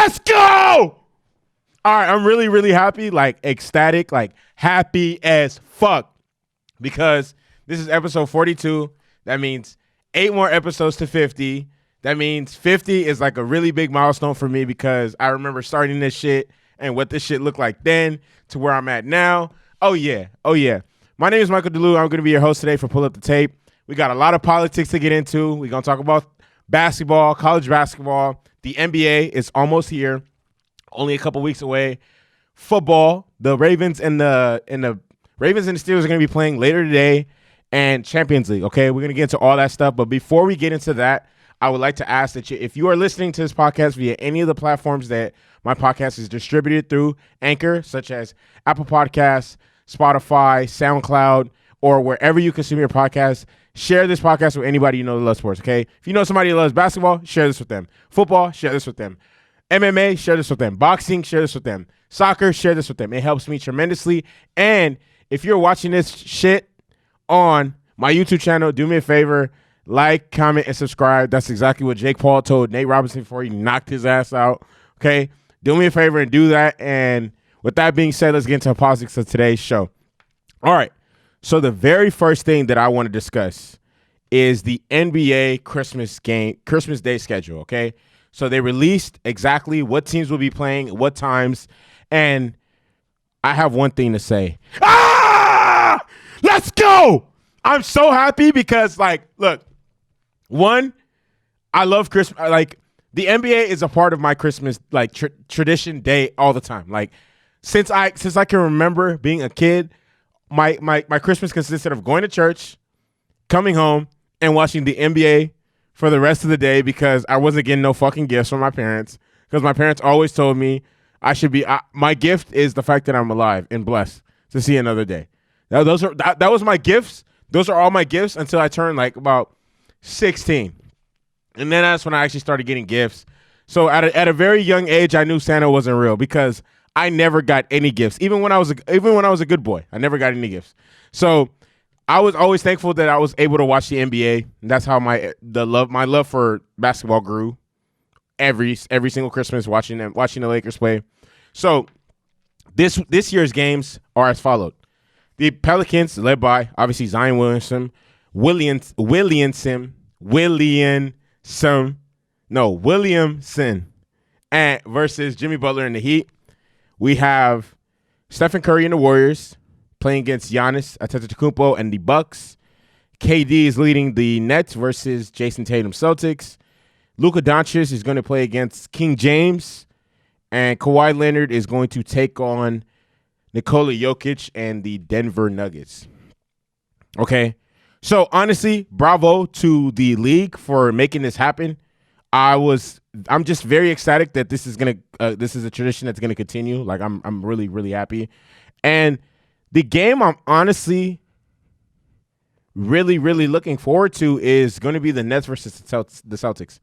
Let's go! All right, I'm really, really happy, like ecstatic, like happy as fuck because this is episode 42. That means 8 more episodes to 50. That means 50 is like a really big milestone for me because I remember starting this shit and what this shit looked like then to where I'm at now. Oh, yeah. My name is Michael DeLu. I'm going to be your host today for Pull Up the Tape. We got a lot of politics to get into. We're going to talk about basketball, college basketball. The NBA is almost here. Only a couple weeks away. Football, the Ravens and the Ravens and the Steelers are going to be playing later today, and Champions League. Okay, we're going to get into all that stuff. But before we get into that, I would like to ask that if you are listening to this podcast via any of the platforms that my podcast is distributed through, Anchor, such as Apple Podcasts, Spotify, SoundCloud, or wherever you consume your podcast, share this podcast with anybody you know that loves sports. Okay, if you know somebody that loves basketball, share this with them. Football, share this with them. MMA, share this with them. Boxing, share this with them. Soccer, share this with them. It helps me tremendously. And if you're watching this shit on my YouTube channel, do me a favor, like, comment, and subscribe. That's exactly what Jake Paul told Nate Robinson before he knocked his ass out. Okay? Do me a favor and do that. And with that being said, let's get into the politics of today's show. All right. So the very first thing that I want to discuss is the NBA Christmas Day schedule, okay? So they released exactly what teams will be playing, what times, and I have one thing to say. Let's go! I'm so happy because, like, look, one, I love Christmas. Like, the NBA is a part of my Christmas, like, tradition day all the time. Like, since I can remember being a kid, my Christmas consisted of going to church, coming home, and watching the NBA for the rest of the day because I wasn't getting no fucking gifts from my parents because my parents always told me I should be my gift is the fact that I'm alive and blessed to see another day. Now that was my gifts. Those are all my gifts until I turned like about 16. And then that's when I actually started getting gifts. So at a very young age, I knew Santa wasn't real because I never got any gifts. Even when I was a good boy, I never got any gifts. So I was always thankful that I was able to watch the NBA. And that's how my love for basketball grew. Every single Christmas watching the Lakers play. So this year's games are as followed: the Pelicans, led by obviously Zion Williamson, and versus Jimmy Butler in the Heat. We have Stephen Curry and the Warriors playing against Giannis Antetokounmpo and the Bucks. KD is leading the Nets versus Jason Tatum Celtics. Luka Doncic is going to play against King James. And Kawhi Leonard is going to take on Nikola Jokic and the Denver Nuggets. Okay. So, honestly, bravo to the league for making this happen. I'm just very ecstatic that this is a tradition that's gonna continue. Like I'm really, really happy. And the game I'm honestly really, really looking forward to is going to be the Nets versus the Celtics.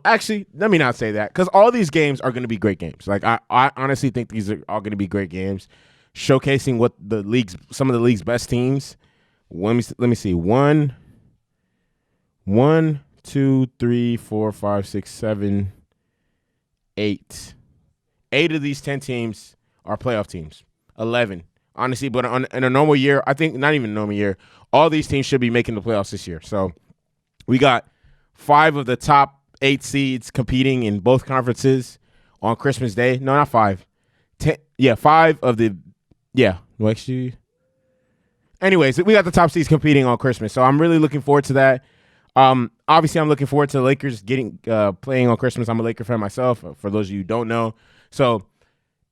Actually, let me not say that because all these games are going to be great games. Like I honestly think these are all going to be great games, showcasing what some of the league's best teams. Let me see. 1, 2, 3, 4, 5, 6, 7, 8. 8 of these 10 teams are playoff teams. 11, honestly, but in a normal year, I think not even a normal year, all these teams should be making the playoffs this year. So we got 5 of the top 8 seeds competing in both conferences on Christmas Day. No, not 5. 10, 5 of the well, actually. Anyways, we got the top seeds competing on Christmas, so I'm really looking forward to that. Obviously, I'm looking forward to the Lakers playing on Christmas. I'm a Laker fan myself, for those of you who don't know. So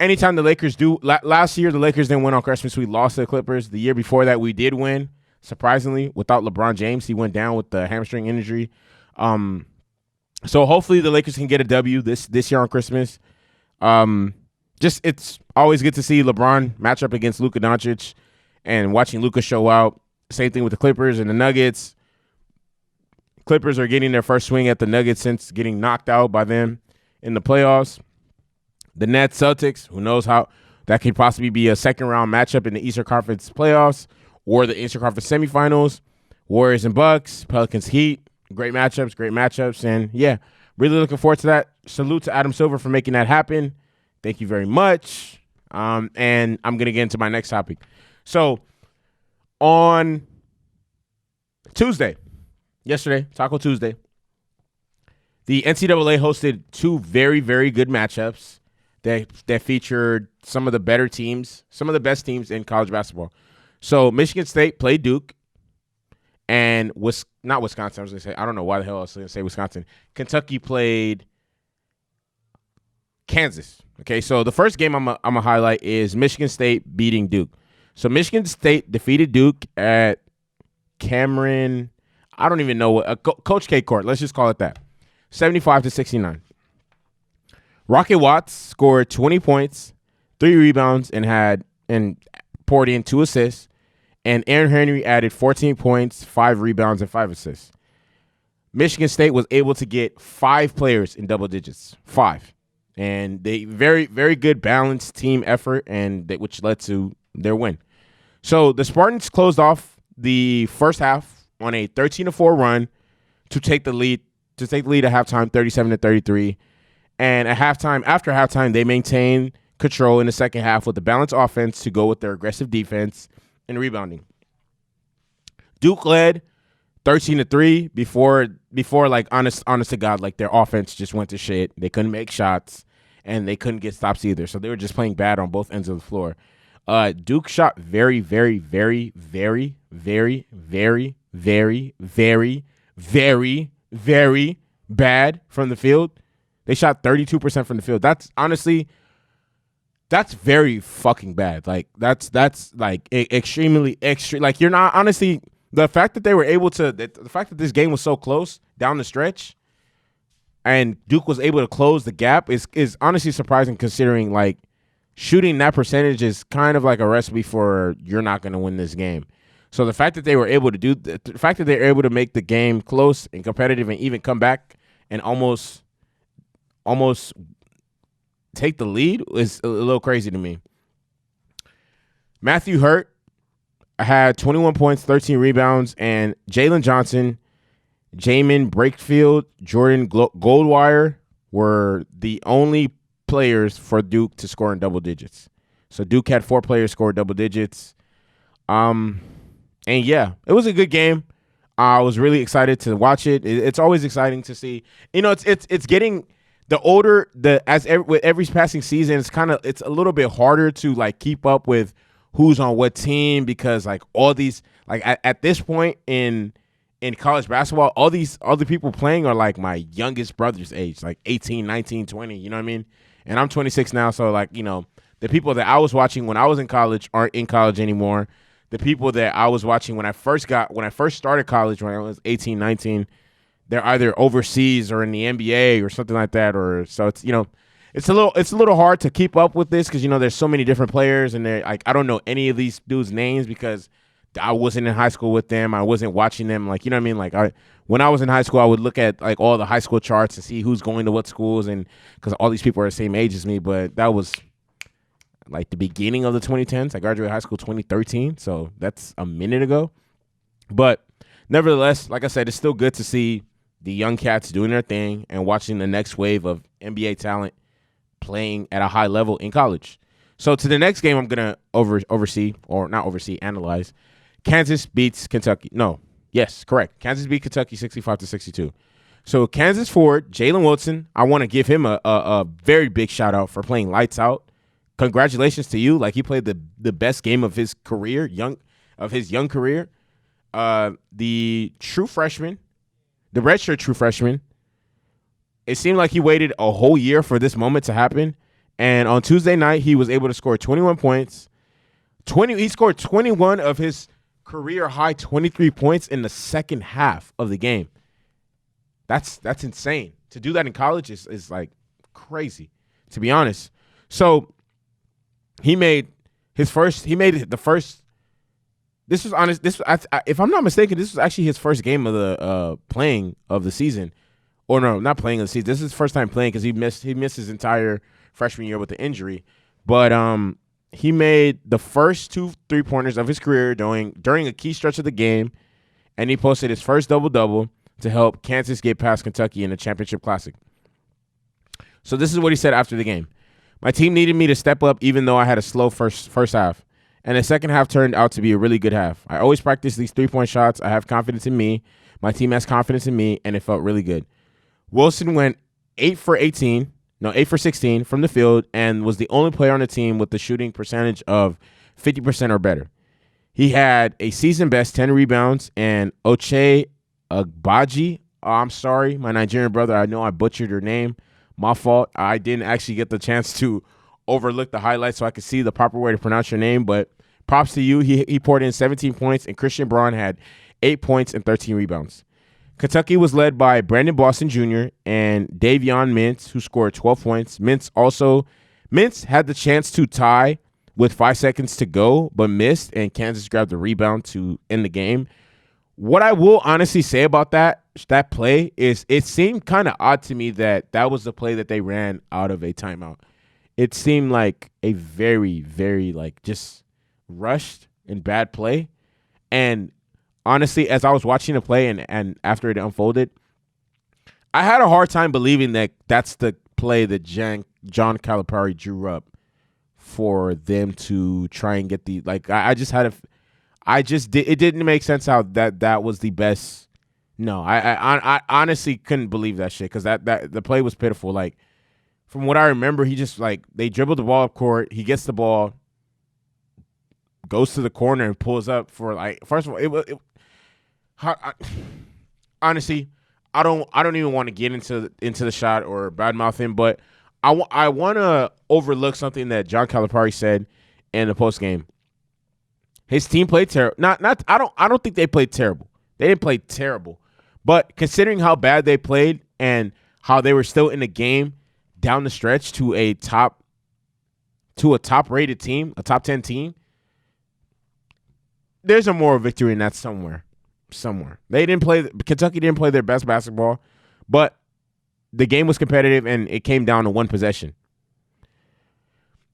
anytime the Lakers do, last year the Lakers didn't win on Christmas. We lost to the Clippers. The year before that, we did win. Surprisingly, without LeBron James, he went down with the hamstring injury. So hopefully the Lakers can get a W this year on Christmas. It's always good to see LeBron match up against Luka Doncic and watching Luka show out. Same thing with the Clippers and the Nuggets. Clippers are getting their first swing at the Nuggets since getting knocked out by them in the playoffs. The Nets, Celtics, who knows how that could possibly be a second-round matchup in the Eastern Conference playoffs or the Eastern Conference semifinals. Warriors and Bucks, Pelicans, Heat, great matchups. And, yeah, really looking forward to that. Salute to Adam Silver for making that happen. Thank you very much. And I'm going to get into my next topic. So on Tuesday, yesterday, Taco Tuesday, the NCAA hosted two very, very good matchups that featured some of the better teams, some of the best teams in college basketball. So Michigan State played Duke, and not Wisconsin. I was going to say, I don't know why the hell I was going to say Wisconsin. Kentucky played Kansas. Okay, so the first game I'm gonna highlight is Michigan State beating Duke. So Michigan State defeated Duke at Cameron. I don't even know what Coach K Court. Let's just call it that. 75-69. Rocket Watts scored 20 points, 3 rebounds, and poured in 2 assists. And Aaron Henry added 14 points, 5 rebounds, and 5 assists. Michigan State was able to get 5 players in double digits. 5. And they very, very good balanced team effort, which led to their win. So the Spartans closed off the first half on a 13-4 run to take the lead at halftime, 37-33. And after halftime, they maintained control in the second half with the balanced offense to go with their aggressive defense and rebounding. Duke led 13-3 before like honest to God, like their offense just went to shit. They couldn't make shots and they couldn't get stops either. So they were just playing bad on both ends of the floor. Duke shot very, very, very, very, very, very, very, very, very, very bad from the field. They shot 32% from the field. That's very fucking bad. Like that's like extremely extreme. Like you're not honestly. The fact that they were able to, the fact that this game was so close down the stretch, and Duke was able to close the gap is honestly surprising, considering like shooting that percentage is kind of like a recipe for you're not going to win this game. So the fact that they were able to the fact that they were able to make the game close and competitive and even come back and almost take the lead is a little crazy to me. Matthew Hurt had 21 points, 13 rebounds, and Jalen Johnson, Jamin Brakefield, Jordan Goldwire were the only players for Duke to score in double digits. So Duke had 4 players score double digits. And yeah, it was a good game. I was really excited to watch it. It's always exciting to see. You know, it's getting the older with every passing season. It's a little bit harder to like keep up with who's on what team, because like all these, like at this point in college basketball, all the people playing are like my youngest brother's age, like 18, 19, 20, you know what I mean? And I'm 26 now, so like, you know, the people that I was watching when I was in college aren't in college anymore. The people that I was watching when I first started college, when I was 18, 19, they're either overseas or in the NBA or something like that, or so it's, you know, it's a little hard to keep up with this because, you know, there's so many different players, and like I don't know any of these dudes' names because I wasn't in high school with them. I wasn't watching them. Like, you know what I mean? Like when I was in high school, I would look at like all the high school charts and see who's going to what schools, and because all these people are the same age as me. But that was like the beginning of the 2010s. I graduated high school 2013, so that's a minute ago. But nevertheless, like I said, it's still good to see the young cats doing their thing and watching the next wave of NBA talent playing at a high level in college. So to the next game I'm going to analyze. Kansas beats Kentucky. Kansas beat Kentucky 65-62. So Kansas forward, Jalen Wilson, I want to give him a very big shout out for playing lights out. Congratulations to you. Like, he played the best game of his career, young career. The true freshman, the redshirt true freshman, it seemed like he waited a whole year for this moment to happen. And on Tuesday night, he was able to score 21 points. He scored 21 of his career high 23 points in the second half of the game. That's insane. To do that in college is like crazy, to be honest. So this was honest. If I'm not mistaken, this was actually his first game of the playing of the season. Or no, not playing of the season. This is his first time playing because he missed his entire freshman year with the injury. But he made the first 2 3-pointers of his career during a key stretch of the game, and he posted his first double-double to help Kansas get past Kentucky in the championship classic. So this is what he said after the game. My team needed me to step up even though I had a slow first half. And the second half turned out to be a really good half. I always practice these 3-point shots. I have confidence in me. My team has confidence in me, and it felt really good. Wilson went 8 for 16 from the field and was the only player on the team with the shooting percentage of 50% or better. He had a season-best 10 rebounds, and Oche Agbaji, I'm sorry, my Nigerian brother, I know I butchered your name. My fault. I didn't actually get the chance to overlook the highlights so I could see the proper way to pronounce your name, but props to you. He poured in 17 points, and Christian Braun had 8 points and 13 rebounds. Kentucky was led by Brandon Boston Jr. and Davion Mintz, who scored 12 points. Mintz had the chance to tie with 5 seconds to go, but missed, and Kansas grabbed the rebound to end the game. What I will honestly say about that play is it seemed kind of odd to me that was the play that they ran out of a timeout. It seemed like a very, very just rushed and bad play. And honestly, as I was watching the play and after it unfolded, I had a hard time believing that that's the play that John Calipari drew up for them to try and get the it didn't make sense how that was the best. No, I honestly couldn't believe that shit because that the play was pitiful. Like from what I remember, he just they dribbled the ball up court. He gets the ball, goes to the corner and pulls up for first of all honestly, I don't even want to get into the shot or badmouth him, but I want to overlook something that John Calipari said in the post game. His team played terrible. I don't think they played terrible. They didn't play terrible, but considering how bad they played and how they were still in the game down the stretch to a top rated team, a top 10 team, there's a moral victory in that somewhere. Kentucky didn't play their best basketball, but the game was competitive and it came down to one possession.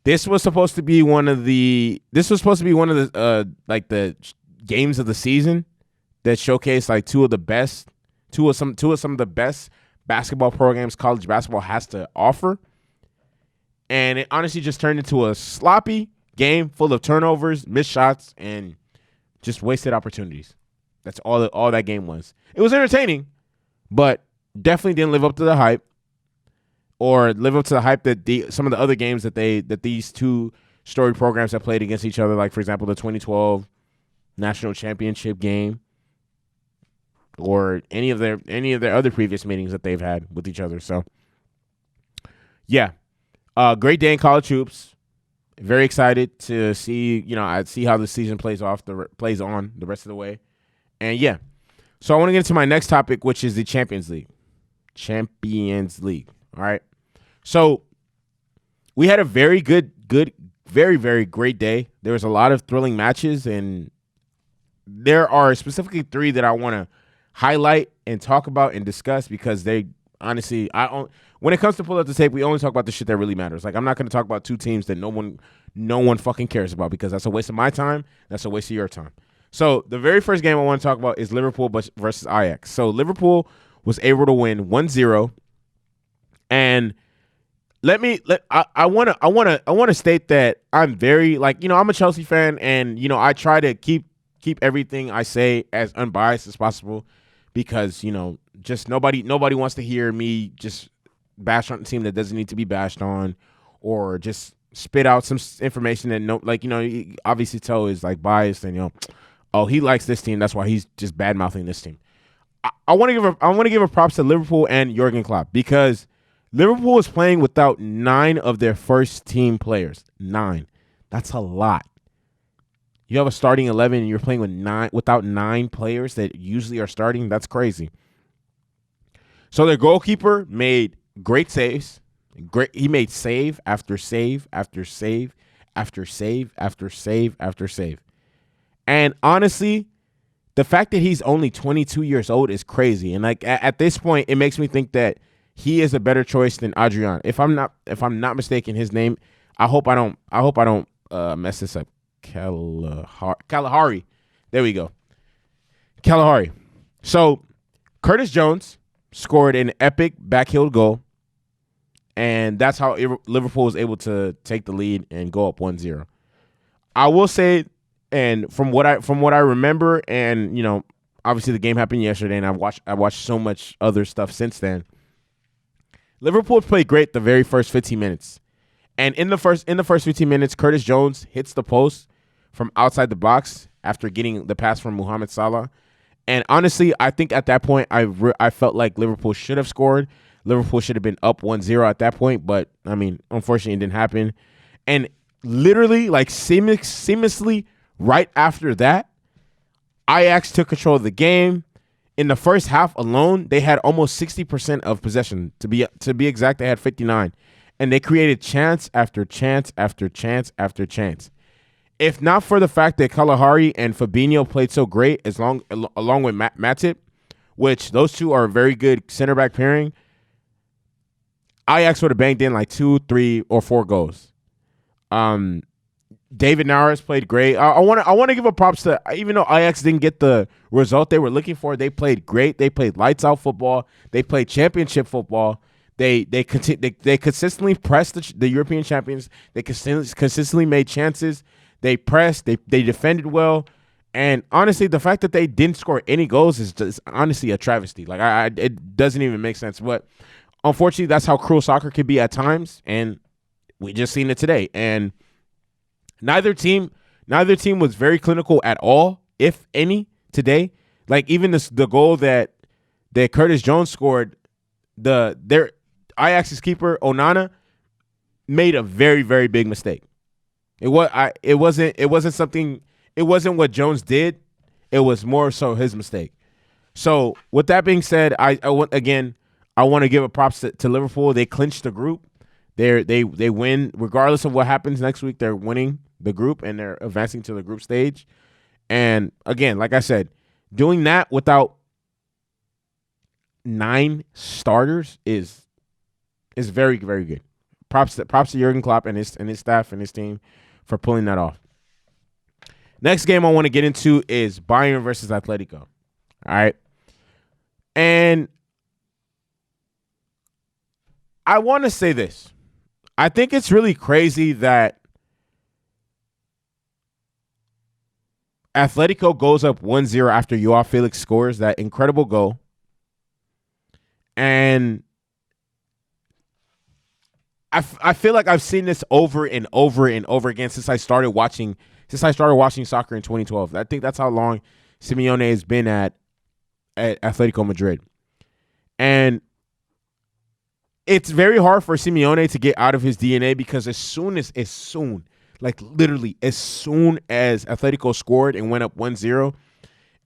This was supposed to be one of the the games of the season that showcased two of some of the best basketball programs college basketball has to offer. And it honestly just turned into a sloppy game full of turnovers, missed shots, and just wasted opportunities. That's all that game was. It was entertaining, but definitely didn't live up to the hype, or live up to the hype that some of the other games that these two storied programs have played against each other, like for example the 2012 national championship game, or any of their other previous meetings that they've had with each other. So, yeah, great day in college hoops. Very excited to see how the season plays on the rest of the way. And yeah, so I want to get into my next topic, which is the Champions League. All right. So we had a very good, very, very great day. There was a lot of thrilling matches, and there are specifically 3 that I want to highlight and talk about and discuss because they honestly, when it comes to pull up the tape, we only talk about the shit that really matters. I'm not going to talk about 2 teams that no one fucking cares about because that's a waste of my time. That's a waste of your time. So the very first game I want to talk about is Liverpool versus Ajax. So Liverpool was able to win 1-0, and I want to state that I'm very I'm a Chelsea fan, and I try to keep everything I say as unbiased as possible because just nobody wants to hear me just bash on a team that doesn't need to be bashed on, or just spit out some information that obviously tell is biased and oh, he likes this team, that's why he's just bad mouthing this team. I want to give a props to Liverpool and Jurgen Klopp because Liverpool is playing without 9 of their first team players. 9. That's a lot. You have a starting 11 and you're playing without 9 players that usually are starting. That's crazy. So their goalkeeper made great saves. He made save after save after save after save after save after save. And honestly, the fact that he's only 22 years old is crazy. And at this point, it makes me think that he is a better choice than Adrian. If I'm not mistaken, his name. I hope I don't mess this up. Kalahari. There we go. Kalahari. So Curtis Jones scored an epic backheel goal, And that's how Liverpool was able to take the lead and go up 1-0. I will say, and from what I remember, and obviously the game happened yesterday, and I watched so much other stuff since then. Liverpool played great the very first 15 minutes. And in the first 15 minutes, Curtis Jones hits the post from outside the box after getting the pass from Mohamed Salah. And honestly, I think at that point, I felt like Liverpool should have scored. Liverpool should have been up 1-0 at that point. But, I mean, unfortunately, it didn't happen. And literally, like seamlessly right after that, Ajax took control of the game. In the first half alone, they had almost 60% of possession. To be exact, they had 59. And they created chance after chance after chance after chance. If not for the fact that Kalahari and Fabinho played so great, along with Matip, which those two are a very good center back pairing, Ajax would have banged in like 2, 3, or 4 goals. David Nares played great. I want to give a props to, even though Ajax didn't get the result they were looking for, they played great. They played lights out football. They played championship football. They consistently pressed the European champions. They consistently made chances. They pressed. They defended well. And honestly, the fact that they didn't score any goals is just honestly a travesty. Like it doesn't even make sense. But unfortunately, that's how cruel soccer can be at times, and we just seen it today. And neither team was very clinical at all, if any, today. Like even the goal that Curtis Jones scored, their Ajax's keeper Onana made a very, very big mistake. It wasn't something. It wasn't what Jones did. It was more so his mistake. So with that being said, I want to give a props to Liverpool. They clinched the group. They win regardless of what happens next week. They're winning the group and they're advancing to the group stage. And again, like I said, doing that without 9 starters is very, very good. Props to Jurgen Klopp and his staff and his team for pulling that off. Next game I want to get into is Bayern versus Atletico. All right. And I want to say this. I think it's really crazy that Atletico goes up 1-0 after Joao Felix scores that incredible goal. And I feel like I've seen this over and over and over again since I started watching soccer in 2012. I think that's how long Simeone has been at Atletico Madrid. And it's very hard for Simeone to get out of his DNA because as soon as Atletico scored and went up 1-0,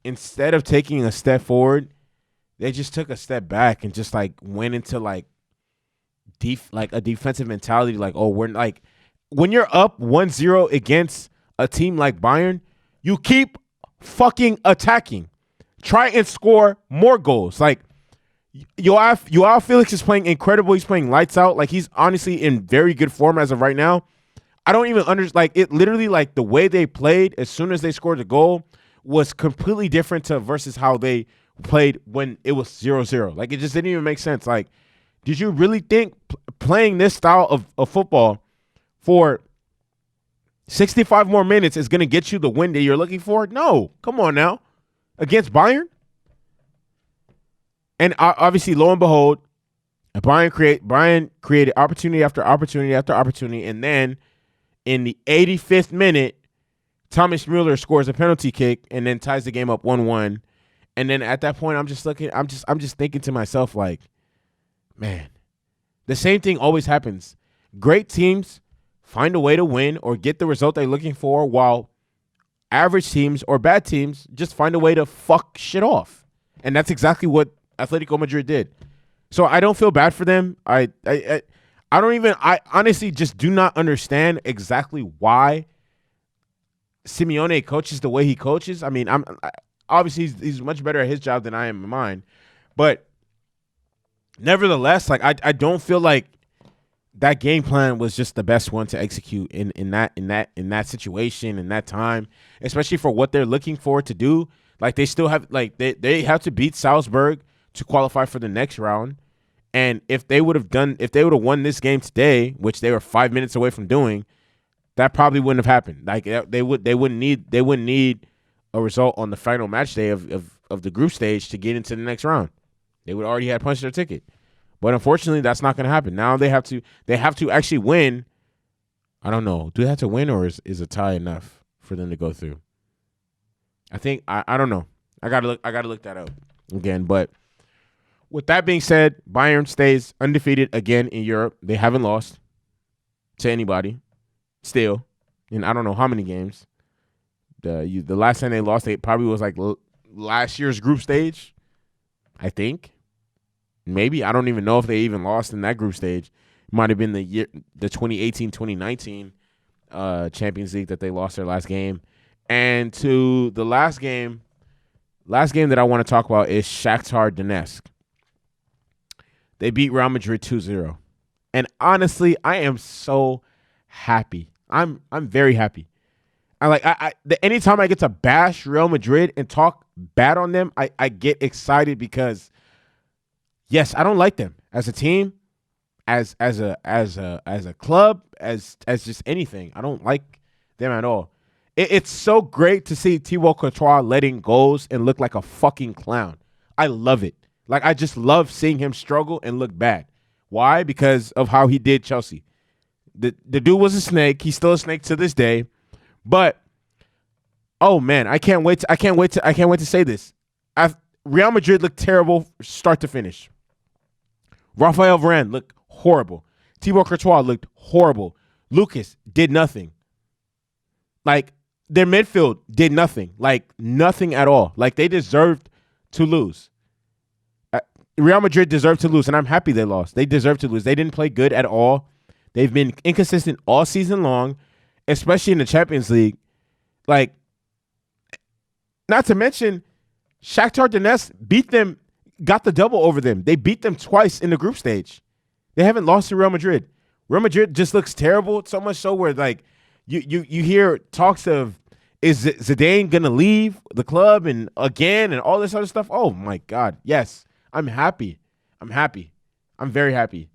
instead of taking a step forward, they just took a step back and just like went into like a defensive mentality. Like, oh, we're like, when you're up 1-0 against a team like Bayern, you keep fucking attacking. Try and score more goals. Like, Joao Felix is playing incredible. He's playing lights out. Like, he's honestly in very good form as of right now. I don't even understand. Like, it literally, like, the way they played as soon as they scored the goal was completely different versus how they played when it was 0-0. Like, it just didn't even make sense. Like, did you really think playing this style of football for 65 more minutes is going to get you the win that you're looking for? No. Come on now. Against Bayern? And obviously, lo and behold, Bayern created opportunity after opportunity after opportunity. And then in the 85th minute, Thomas Müller scores a penalty kick and then ties the game up 1-1. And then at that point, I'm just thinking to myself, like, man, the same thing always happens. Great teams find a way to win or get the result they're looking for, while average teams or bad teams just find a way to fuck shit off. And that's exactly what Atletico Madrid did. So I don't feel bad for them. I honestly just do not understand exactly why Simeone coaches the way he coaches. I mean, obviously he's much better at his job than I am in mine, but nevertheless, like I don't feel like that game plan was just the best one to execute in that situation, in that time, especially for what they're looking for to do. Like, they still have, like, they have to beat Salzburg to qualify for the next round, And if they would have won this game today, which they were 5 minutes away from doing, that probably wouldn't have happened. Like they wouldn't need a result on the final match day of the group stage to get into the next round. They would already have punched their ticket. But unfortunately, that's not going to happen. Now they have to actually win. I don't know. Do they have to win, or is a tie enough for them to go through? I think I don't know. I gotta look that up again. But with that being said, Bayern stays undefeated again in Europe. They haven't lost to anybody still, in I don't know how many games. The last time they lost, they probably was like last year's group stage, I think. Maybe. I don't even know if they even lost in that group stage. It might have been the 2018-2019 Champions League that they lost their last game. And to the last game that I want to talk about is Shakhtar Donetsk. They beat Real Madrid 2-0. And honestly, I am so happy. I'm very happy. Anytime I get to bash Real Madrid and talk bad on them, I get excited because yes, I don't like them as a team, as a club, as just anything. I don't like them at all. It's so great to see Thibaut Courtois letting goals and look like a fucking clown. I love it. Like, I just love seeing him struggle and look bad. Why? Because of how he did Chelsea. The dude was a snake. He's still a snake to this day. But oh man, I can't wait to say this. Real Madrid looked terrible start to finish. Raphael Varane looked horrible. Thibaut Courtois looked horrible. Lucas did nothing. Like, their midfield did nothing. Like, nothing at all. Like, they deserved to lose. Real Madrid deserved to lose, and I'm happy they lost. They deserved to lose. They didn't play good at all. They've been inconsistent all season long, especially in the Champions League. Like, not to mention, Shakhtar Donetsk beat them, got the double over them. They beat them twice in the group stage. They haven't lost to Real Madrid. Real Madrid just looks terrible, so much so where, like, you hear talks of, is Zidane going to leave the club and all this other stuff? Oh, my God. Yes, I'm happy. I'm very happy.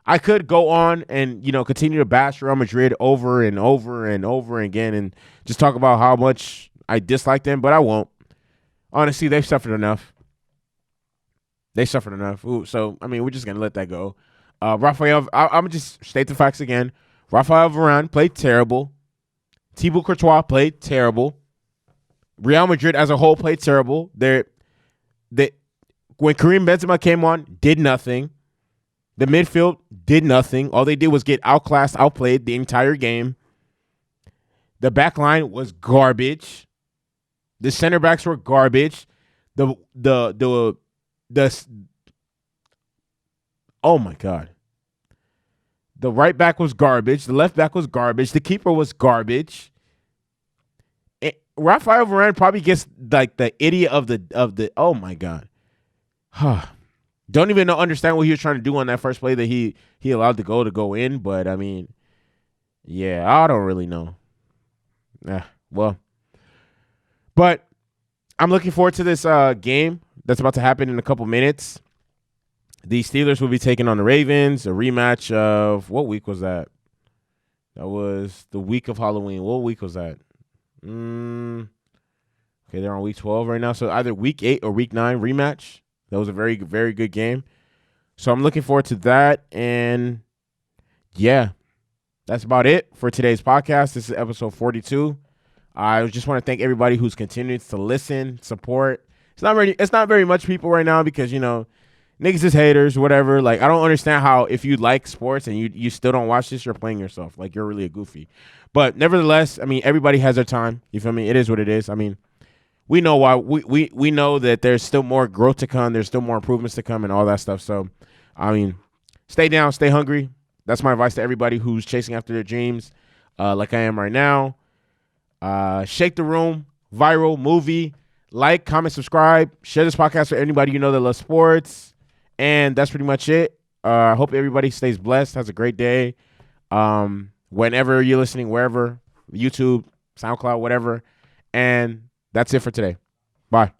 I could go on and, continue to bash Real Madrid over and over and over again and just talk about how much I dislike them, but I won't. Honestly, they've suffered enough. Ooh, so, I mean, we're just going to let that go. I'm going to just state the facts again. Raphael Varane played terrible. Thibaut Courtois played terrible. Real Madrid as a whole played terrible. When Karim Benzema came on, did nothing. The midfield did nothing. All they did was get outclassed, outplayed the entire game. The back line was garbage. The center backs were garbage. Oh my God. The right back was garbage. The left back was garbage. The keeper was garbage. Raphael Varane probably gets like the idiot of the. Oh my God. Don't even understand what he was trying to do on that first play that he allowed the goal to go in. But I mean, yeah, I don't really know. Well, but I'm looking forward to this game that's about to happen in a couple minutes. The Steelers will be taking on the Ravens, a rematch of, what week was that? That was the week of Halloween. What week was that? Okay, they're on week 12 right now. So either week 8 or week 9 rematch. That was a very, very good game. So I'm looking forward to that. And yeah, that's about it for today's podcast. This is episode 42. I just want to thank everybody who's continued to listen, support. It's not very much people right now because, niggas is haters, whatever. Like, I don't understand how if you like sports and you still don't watch this, you're playing yourself. Like, you're really a goofy. But nevertheless, I mean, everybody has their time. You feel me? It is what it is. I mean, we know why. We know that there's still more growth to come. There's still more improvements to come and all that stuff. So, I mean, stay down, stay hungry. That's my advice to everybody who's chasing after their dreams like I am right now. Shake the room, viral movie. Like, comment, subscribe. Share this podcast with anybody you know that loves sports. And that's pretty much it. I hope everybody stays blessed, has a great day. Whenever you're listening, wherever, YouTube, SoundCloud, whatever. And that's it for today. Bye.